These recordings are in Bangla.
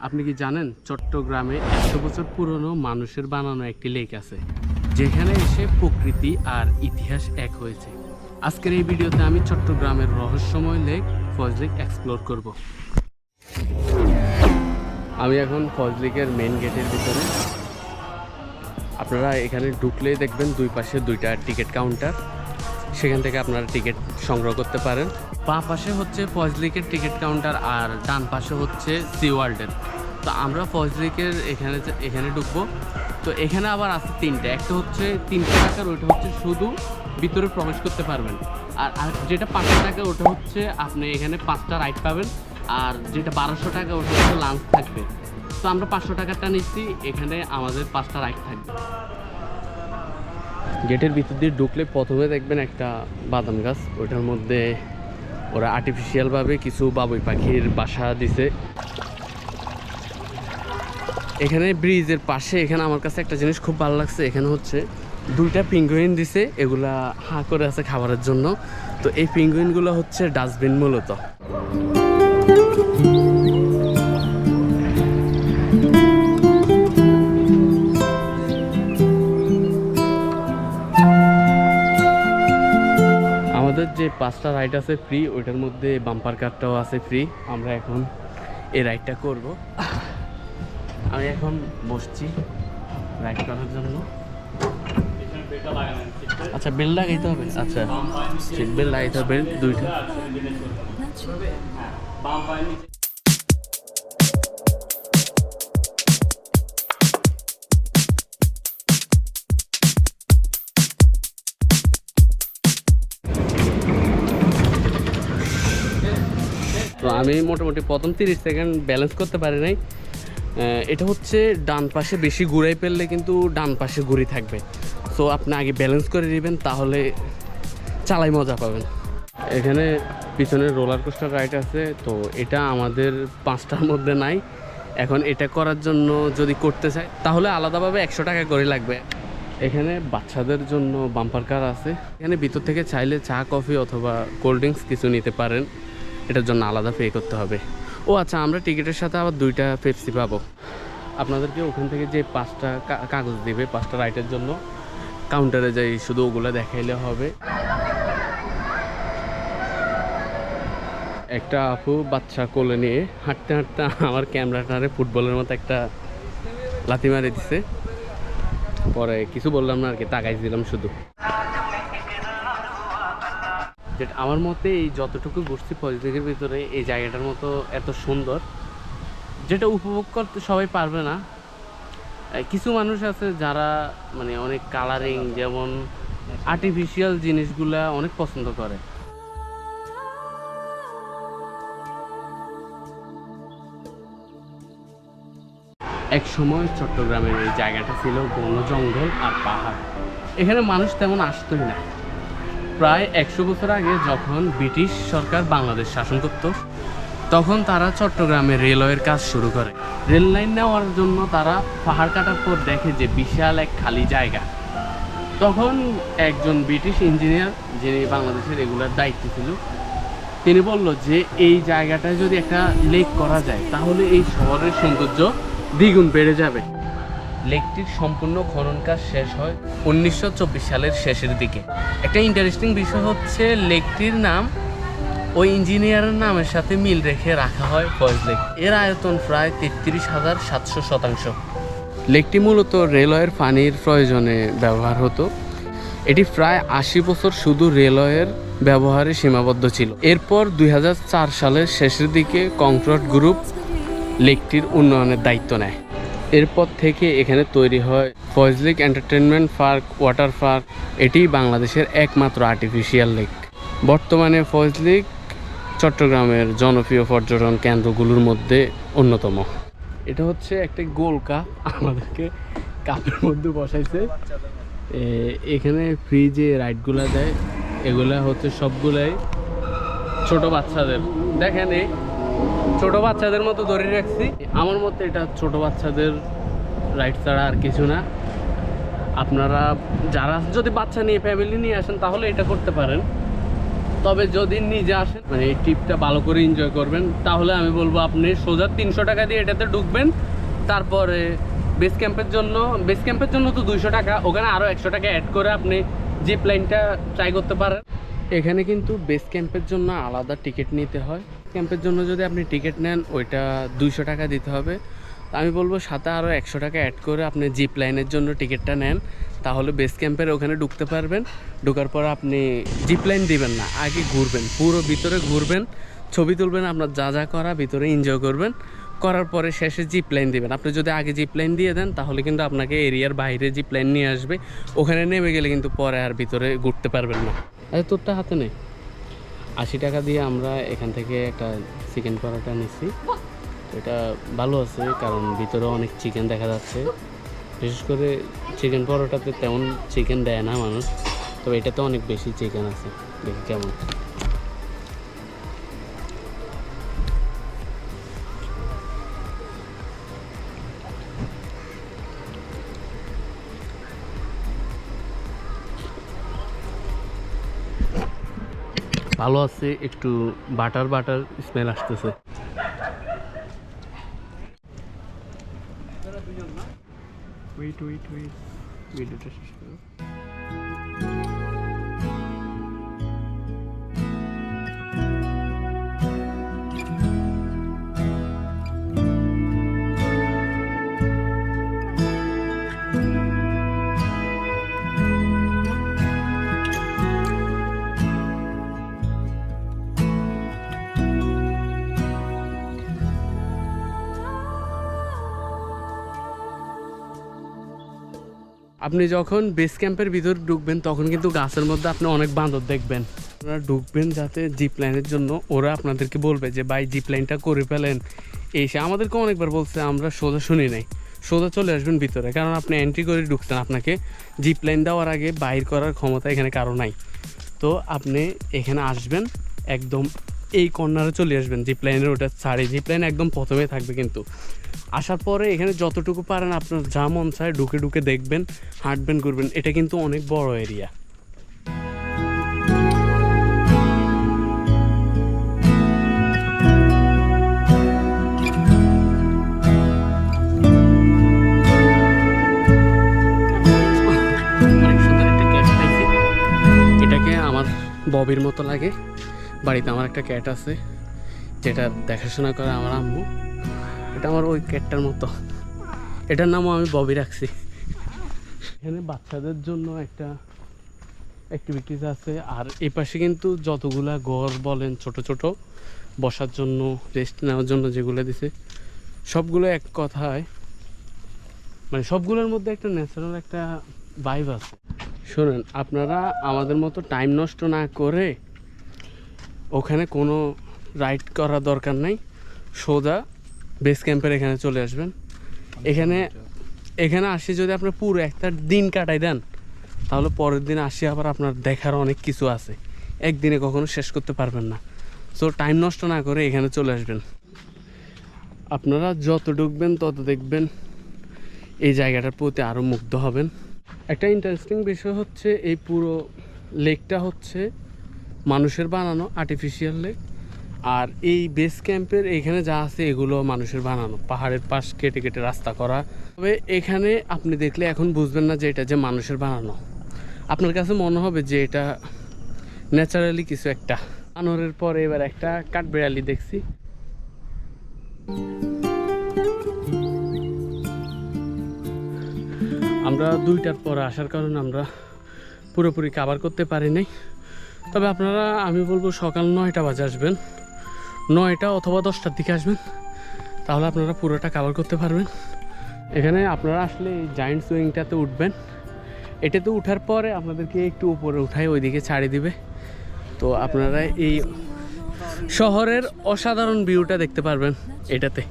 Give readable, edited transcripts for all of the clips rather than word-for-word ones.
আপনি কি জানেন চট্টগ্রামে 100 বছর পুরনো মানুষের বানানো একটি লেক আছে, যেখানে এসে প্রকৃতি আর ইতিহাস এক হয়েছে। আজকের এই ভিডিওতে আমি চট্টগ্রামের রহস্যময় লেক ফয়েজ লেক এক্সপ্লোর করব। আমি এখন ফয়েজ লেকের মেইন গেটের ভিতরে। আপনারা এখানে ঢুকলেই দেখবেন দুই পাশে দুইটা টিকিট কাউন্টার, সেখান থেকে আপনারা টিকিট সংগ্রহ করতে পারেন। বাঁ পাশে হচ্ছে ফয়েজ লেকের টিকিট কাউন্টার আর ডান পাশে হচ্ছে সি ওয়ার্ল্ডের। তো আমরা ফয়েজ লেকের এখানে ঢুকবো। তো এখানে আবার আছে তিনটা, একটা হচ্ছে 300 টাকার, ওইটা হচ্ছে শুধু ভিতরে প্রবেশ করতে পারবেন। আর যেটা 500 টাকা ওটা হচ্ছে আপনি এখানে 5টা রাইড পাবেন, আর যেটা 1200 টাকা ওটা হচ্ছে লাঞ্চ থাকবে। তো আমরা 500 টাকারটা নিচ্ছি, এখানে আমাদের 5টা রাইড থাকবে। গেটের ভিতর দিয়ে ঢুকলে প্রথমে দেখবেন একটা বাদাম গাছ, ওইটার মধ্যে ওরা আর্টিফিশিয়ালভাবে কিছু বাবুই পাখির বাসা দিছে। এখানে ব্রিজের পাশে এখানে আমার কাছে একটা জিনিস খুব ভালো লাগছে, এখানে হচ্ছে দুইটা পেঙ্গুইন দিছে, এগুলা হাঁ করে আছে খাবারের জন্য। তো এই পেঙ্গুইনগুলো হচ্ছে ডাস্টবিন মূলত। আমাদের যে 5টা রাইড আছে ফ্রি, ওইটার মধ্যে বাম্পার কারটাও আছে ফ্রি। আমরা এখন এই রাইডটা করব। আমি এখন বসছি রাইড করার জন্য। আচ্ছা, বেল লাগাইতে হবে। আচ্ছা, সিট বেল লাগাইতে হবে দুইটা। তো আমি মোটামুটি প্রথম 30 সেকেন্ড ব্যালেন্স করতে পারি নাই। এটা হচ্ছে ডান পাশে বেশি ঘুরাই ফেললে কিন্তু ডান পাশে ঘুরি থাকবে। সো আপনি আগে ব্যালেন্স করে নেবেন, তাহলে চালাই মজা পাবেন। এখানে পিছনে রোলার কোস্টার রাইড আছে, তো এটা আমাদের 5টার মধ্যে নাই। এখন এটা করার জন্য যদি করতে চাই তাহলে আলাদাভাবে 100 টাকা করে লাগবে। এখানে বাচ্চাদের জন্য বাম্পার কার আছে, এখানে ভিতর থেকে চাইলে চা কফি অথবা কোল্ড ড্রিঙ্কস কিছু নিতে পারেন, এটার জন্য আলাদা পে করতে হবে। ও আচ্ছা, আমরা টিকিটের সাথে আবার 2টা পেপসি পাবো। আপনাদেরকে ওখান থেকে যে 5টা কাগজ দিবে 5টা রাইটের জন্য, কাউন্টারে যাই শুধু ওগুলো দেখাইলে হবে। একটা আপু বাচ্চা কোলে নিয়ে হাঁটতে হাঁটতে আমার ক্যামেরাটারে ফুটবলের মতো একটা লাথি মারি দিছে। পরে কিছু বললাম না আর কি, তাকাই দিলাম শুধু। যেটা আমার মতে এই যতটুকু ঘুরছি ফয়েজ লেকের ভিতরে, এই জায়গাটার মতো এত সুন্দর, যেটা উপভোগ করতে সবাই পারবে না। কিছু মানুষ আছে যারা মানে অনেক কালারিং, যেমন আর্টিফিশিয়াল জিনিসগুলা অনেক পছন্দ করে। এক সময় চট্টগ্রামের এই জায়গাটা ছিল বন জঙ্গল আর পাহাড়, এখানে মানুষ তেমন আসতোই না। প্রায় 100 বছর আগে যখন ব্রিটিশ সরকার বাংলাদেশ শাসন করত, তখন তারা চট্টগ্রামে রেলওয়ের কাজ শুরু করে। রেল লাইন নেওয়ার জন্য তারা পাহাড় কাটার পর দেখে যে বিশাল এক খালি জায়গা। তখন একজন ব্রিটিশ ইঞ্জিনিয়ার, যিনি বাংলাদেশের রেগুলার দায়িত্ব ছিল, তিনি বলল যে এই জায়গাটায় যদি একটা লেক করা যায় তাহলে এই শহরের সৌন্দর্য দ্বিগুণ বেড়ে যাবে। লেকটির সম্পূর্ণ খনন কাজ শেষ হয় 1924 সালের শেষের দিকে। একটা ইন্টারেস্টিং বিষয় হচ্ছে লেকটির নাম ওই ইঞ্জিনিয়ারের নামের সাথে মিল রেখে রাখা হয় ফয়েজ লেক। এর আয়তন প্রায় 33,700 শতাংশ। লেকটি মূলত রেলওয়ের পানির প্রয়োজনে ব্যবহার হতো। এটি প্রায় 80 বছর শুধু রেলওয়ের ব্যবহারে সীমাবদ্ধ ছিল। এরপর 2004 সালের শেষের দিকে কংক্রিট গ্রুপ লেকটির উন্নয়নের দায়িত্ব নেয়। এরপর থেকে এখানে তৈরি হয় Foy's Lake entertainment park, water park. এটি বাংলাদেশের একমাত্র আর্টিফিশিয়াল লেক। বর্তমানে ফয়েজ লেক চট্টগ্রামের জনপ্রিয় পর্যটন কেন্দ্রগুলোর মধ্যে অন্যতম। এটা হচ্ছে একটা গোল কাপ, আমাদেরকে কাপের মধ্যে বসাইছে। এখানে ফ্রি যে রাইডগুলো দেয় এগুলা হচ্ছে সবগুলাই ছোট বাচ্চাদের। দেখেন এই ছোট বাচ্চাদের মতো ধরে রাখছি। আমার মতে এটা ছোট বাচ্চাদের রাইড ছাড়া আর কিছু না। আপনারা যারা যদি বাচ্চা নিয়ে ফ্যামিলি নিয়ে আসেন তাহলে এটা করতে পারেন। তবে যদি নিজে আসেন মানে এই ট্রিপটা ভালো করে এনজয় করবেন, তাহলে আমি বলবো আপনি সোজা 300 টাকা দিয়ে এটাতে ঢুকবেন। তারপরে বেস ক্যাম্পের জন্য তো 200 টাকা, ওখানে আরও 100 টাকা অ্যাড করে আপনি জিপ লাইনটা ট্রাই করতে পারেন। এখানে কিন্তু বেস ক্যাম্পের জন্য আলাদা টিকিট নিতে হয়। ক্যাম্পের জন্য যদি আপনি টিকিট নেন ওইটা 200 টাকা দিতে হবে। আমি বলবো সাথে আরও 100 টাকা অ্যাড করে আপনি জিপ লাইনের জন্য টিকিটটা নেন, তাহলে বেস ক্যাম্পের ওখানে ঢুকতে পারবেন। ঢোকার পর আপনি জিপ লাইন দিবেন না, আগে ঘুরবেন, পুরো ভিতরে ঘুরবেন, ছবি তুলবেন, আপনার যা যা করা ভিতরে এনজয় করবেন। করার পরে শেষে জিপ লাইন দিবেন। আপনি যদি আগে জিপ লাইন দিয়ে দেন তাহলে কিন্তু আপনাকে এরিয়ার বাইরে জিপ লাইন নিয়ে আসবে, ওখানে নেমে গেলে কিন্তু পরে আর ভিতরে ঘুরতে পারবেন না। আরে তোরটা হাতে নেই। 80 টাকা দিয়ে আমরা এখান থেকে একটা চিকেন পরোটা নিচ্ছি। এটা ভালো আছে কারণ ভিতরে অনেক চিকেন দেখা যাচ্ছে। বিশেষ করে চিকেন পরোটাতে তেমন চিকেন দেয় না মানুষ, তবে এটাতে অনেক বেশি চিকেন আছে। দেখি কেমন। ভালো আছে, একটু বাটার স্মেল আসতেছে। ভিডিওটা শেষ করো। আপনি যখন বেস ক্যাম্পের ভিতর ঢুকবেন তখন কিন্তু গাছের মধ্যে আপনি অনেক বাঁদর দেখবেন। আপনারা ঢুকবেন যাতে জিপ লাইনের জন্য, ওরা আপনাদেরকে বলবে যে ভাই জিপ লাইনটা করে ফেলেন। এসে আমাদেরকে অনেকবার বলছে, আমরা সোজা শুনি নাই, সোজা চলে আসবেন ভিতরে, কারণ আপনি এন্ট্রি করে ঢুকছেন, আপনাকে জিপ লাইন দেওয়ার আগে বাইর করার ক্ষমতা এখানে কারো নাই। তো আপনি এখানে আসবেন, একদম এই কর্নারে চলে আসবেন, জিপ লাইনের ওটা ছাড়ে, জিপ লাইন একদম প্রথমে থাকবে। কিন্তু আসার পরে এখানে যতটুকু পারেন আপনার যা মন চায় ঢুকে দেখবেন, হাঁটবেন, ঘুরবেন। এটা কিন্তু অনেক বড় এরিয়া। অনেক সুন্দর একটা ক্যাট পাইছি, এটাকে আমার ববির মতো লাগে। বাড়িতে আমার একটা ক্যাট আছে যেটা দেখাশোনা করে আমার আম্মু, এটা আমার ওই ক্যাটটার মতো। এটার নামও আমি ববি রাখছি। এখানে বাচ্চাদের জন্য একটা অ্যাক্টিভিটিস আছে, আর এই পাশে কিন্তু যতগুলা ঘর বলেন ছোট ছোট বসার জন্য, রেস্ট নেওয়ার জন্য যেগুলো দিছে সবগুলো এক কথায় মানে সবগুলোর মধ্যে একটা ন্যাচারাল একটা ভাইব আছে। শোনেন, আপনারা আমাদের মতো টাইম নষ্ট না করে ওখানে কোনো রাইড করার দরকার নাই, সোজা বেস ক্যাম্পের এখানে চলে আসবেন। এখানে আসি যদি আপনি পুরো একটা দিন কাটাই দেন, তাহলে পরের দিন আসি আবার আপনার দেখার অনেক কিছু আছে, একদিনে কখনো শেষ করতে পারবেন না। সো টাইম নষ্ট না করে এখানে চলে আসবেন। আপনারা যত ঢুকবেন তত দেখবেন এই জায়গাটার প্রতি আরও মুগ্ধ হবেন। একটা ইন্টারেস্টিং বিষয় হচ্ছে এই পুরো লেকটা হচ্ছে মানুষের বানানো আর্টিফিশিয়াল লেক, আর এই বেস ক্যাম্পের এখানে যা আছে এগুলো মানুষের বানানো, পাহাড়ের পাশ কেটে কেটে রাস্তা করা। তবে এখানে আপনি দেখলে এখন বুঝবেন না যে এটা যে মানুষের বানানো, আপনার কাছে মনে হবে যে এটা ন্যাচারালি কিছু একটা। আনোয়ারের পরে এবার একটা কাঠবিড়ালি দেখছি। আমরা 2টার পরে আসার কারণে আমরা পুরোপুরি কভার করতে পারি নাই। তবে আপনারা, আমি বলবো সকাল 9টা বাজে আসবেন, 9টা অথবা 10টার দিকে আসবেন, তাহলে আপনারা পুরোটা কভার করতে পারবেন। এখানে আপনারা আসলে এই জায়েন্ট সুইংটাতে উঠবেন, এটাতে উঠার পরে আপনাদেরকে একটু উপরে উঠায় ওইদিকে ছাড়িয়ে দিবে। তো আপনারা এই শহরের অসাধারণ ভিউটা দেখতে পারবেন এটাতে।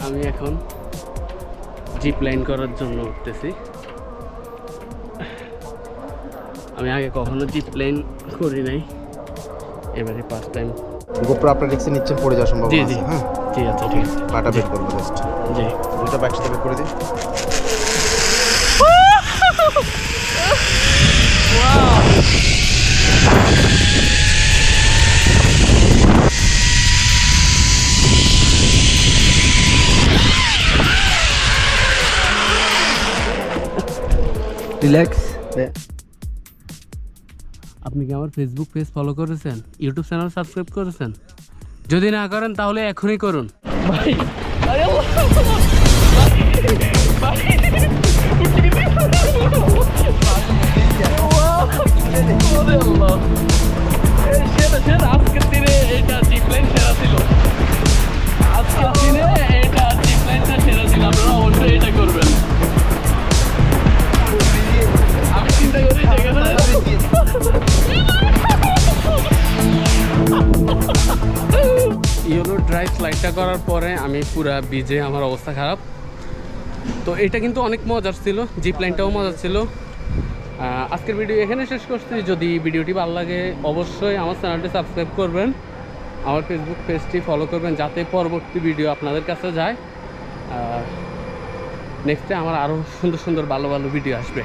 আমি এখন জিপ লাইন করার জন্য উঠতেছি। আমি আগে কখনো জিপ লাইন করি নাই, এবারে ফার্স্ট টাইম। গোপ্রো আপনার রিক্সে নিচ্ছেন, পড়ে যাওয়ার সম্ভাবনা জি আছে। জি হ্যাঁ জি, আচ্ছা ঠিক আছে। পাটা বের করবো জাস্ট, জি দুটো ব্যাগ সাথে বের করে দিন। রিল্যাক্স। আপনি কি আমার ফেসবুক পেজ ফলো করেছেন, ইউটিউব চ্যানেল সাবস্ক্রাইব করেছেন? যদি না করেন তাহলে এখনই করুন। ভাই আরে আজকের দিনে এটা জিপলাইন সেরা ছিল, আজকের দিনে এটা জিপলাইনটা সেরা ছিল। আপনারা অবশ্যই এটা করবেন। আমি চিন্তা করি যেখানে ইয়েলো ড্রাই স্লাইডটা করার পরে আমি পুরা ভিজে, আমার অবস্থা খারাপ। তো এটা কিন্তু অনেক মজার ছিল, জিপ লাইনটাও মজার ছিল। আজকের ভিডিও এখানে শেষ করছি। যদি ভিডিওটি ভালো লাগে অবশ্যই আমার চ্যানেলটি সাবস্ক্রাইব করবেন, আমার ফেসবুক পেজটি ফলো করবেন, যাতে পরবর্তী ভিডিও আপনাদের কাছে যায়। নেক্সটে আমার আরও সুন্দর সুন্দর ভালো ভালো ভিডিও আসবে।